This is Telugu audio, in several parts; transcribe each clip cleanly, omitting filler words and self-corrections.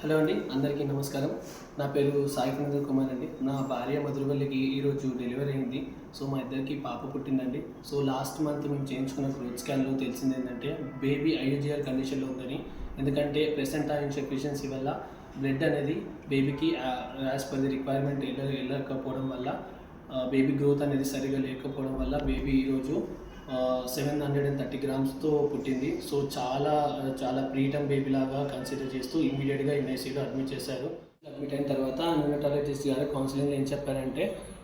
హలో అండి, అందరికీ నమస్కారం. నా పేరు సాయి కుమార్ కుమార్ అండి. నా భార్య మధురవల్లికి ఈరోజు డెలివరీ అయింది. సో మా ఇద్దరికి పాప పుట్టిందండి. సో లాస్ట్ మంత్ మేము చేయించుకున్న గ్రోత్ స్కాన్లో తెలిసింది ఏంటంటే బేబీ ఐయూజీఆర్ కండిషన్లో ఉందని. ఎందుకంటే ప్రెసెంట్ ఇన్సఫిషియన్సీ వల్ల బ్లడ్ అనేది బేబీకి యాజ్ పర్ ది రిక్వైర్మెంట్ వెళ్ళకపోవడం వల్ల బేబీ గ్రోత్ అనేది సరిగా లేకపోవడం వల్ల బేబీ ఈరోజు 730 గ్రామ్స్తో పుట్టింది. సో చాలా చాలా ప్రీటమ్ బేబీ లాగా కన్సిడర్ చేస్తూ ఇమీడియట్గా ఎన్ఐసీలో అడ్మిట్ చేశారు. అడ్మిట్ అయిన తర్వాత న్యూనటాలజిస్ట్ గారు కౌన్సిలింగ్లో ఏం చెప్పారంటే,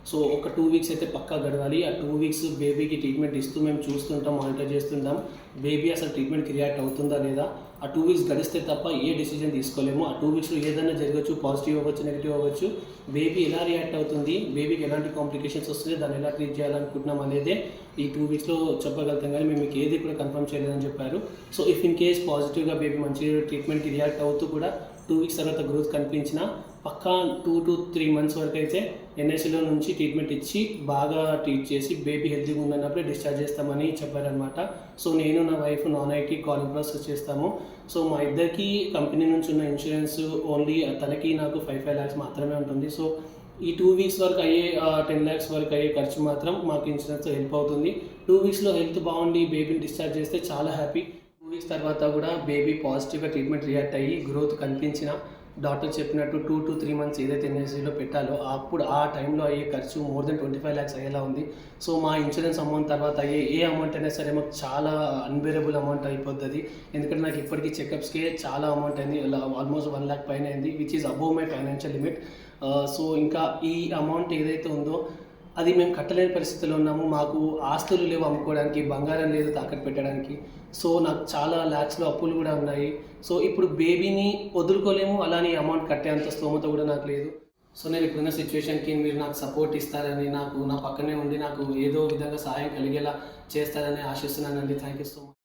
సో ఒక 2 వీక్స్ అయితే పక్కా గడవాలి. ఆ 2 వీక్స్ బేబీకి ట్రీట్మెంట్ ఇస్తూ మేము చూస్తుంటాం, మానిటర్ చేస్తుంటాం. బేబీ అసలు ట్రీట్మెంట్కి రియాక్ట్ అవుతుందా లేదా, ఆ 2 వీక్స్ గడిస్తే తప్ప ఏ డిసిజన్ తీసుకోలేము. ఆ 2 వీక్స్లో ఏదైనా జరగచ్చు, పాజిటివ్ అవ్వచ్చు, నెగిటివ్ అవ్వచ్చు. బేబీ ఎలా రియాక్ట్ అవుతుంది, బేబీకి ఎలాంటి కాంప్లికేషన్స్ వస్తుంది, దాన్ని ఎలా ట్రీట్ చేయాలనుకుంటున్నాం అనేదే ఈ 2 వీక్స్లో చెప్పగలుగుతాం. కానీ మేము మీకు ఏది కూడా కన్ఫర్మ్ చేయలేదని చెప్పారు. సో ఇఫ్ ఇన్ కేస్ పాజిటివ్గా బేబీ మంచి ట్రీట్మెంట్కి రియాక్ట్ అవుతూ కూడా 2 వీక్స్ తర్వాత గ్రోత్ కనిపించినా పక్కా 2 to 3 months వరకు అయితే ఎన్ఐసీలో నుంచి ట్రీట్మెంట్ ఇచ్చి బాగా ట్రీట్ చేసి బేబీ హెల్తీగా ఉన్నప్పుడే డిశ్చార్జ్ చేస్తామని చెప్పారనమాట. సో నేను నా wife non IT calling process చేస్తాము. సో మా ఇద్దరికి కంపెనీ నుంచి ఉన్న ఇన్సూరెన్స్ ఓన్లీ తనకి నాకు 5 lakhs మాత్రమే ఉంటుంది. సో ఈ 2 వీక్స్ వరకు అయ్యే 10 lakhs వరకు అయ్యే ఖర్చు మాత్రం మాకు ఇన్సూరెన్స్తో హెల్ప్ అవుతుంది. 2 వీక్స్లో హెల్త్ బాగుండి బేబీని డిశ్చార్జ్ చేస్తే చాలా హ్యాపీ. 2 వీక్స్ తర్వాత కూడా బేబీ పాజిటివ్గా ట్రీట్మెంట్ రియాక్ట్ అయ్యి గ్రోత్ కనిపించిన డాక్టర్ చెప్పినట్టు 2 to 3 months ఏదైతే ఎన్ఐసీలో పెట్టాలో అప్పుడు ఆ టైంలో అయ్యే ఖర్చు మోర్ దెన్ 25 lakhs అయ్యేలా ఉంది. సో మా ఇన్సూరెన్స్ అమౌంట్ తర్వాత అయ్యే ఏ అమౌంట్ అయినా సరే మాకు చాలా అన్బేరబుల్ అమౌంట్ అయిపోతుంది. ఎందుకంటే నాకు ఇప్పటికీ చెకప్స్కే చాలా అమౌంట్ అయింది, ఆల్మోస్ట్ 1 lakh పైన అయింది, which is above my financial limit. So ఇంకా ఈ అమౌంట్ ఏదైతే ఉందో అది మేము కట్టలేని పరిస్థితిలో ఉన్నాము. మాకు ఆస్తులు లేవు అమ్ముకోవడానికి, బంగారం లేదు తాకట్టు పెట్టడానికి. సో నాకు చాలా ల్యాక్స్లో అప్పులు కూడా ఉన్నాయి. సో ఇప్పుడు బేబీని వదులుకోలేము, అలానే అమౌంట్ కట్టేంత స్తోమత కూడా నాకు లేదు. సో నేను ఇప్పుడున్న సిచ్యువేషన్కి మీరు నాకు సపోర్ట్ ఇస్తారని, నా పక్కనే ఉండి నాకు ఏదో విధంగా సహాయం కలిగేలా చేస్తారని ఆశిస్తున్నానండి. Thank you so much.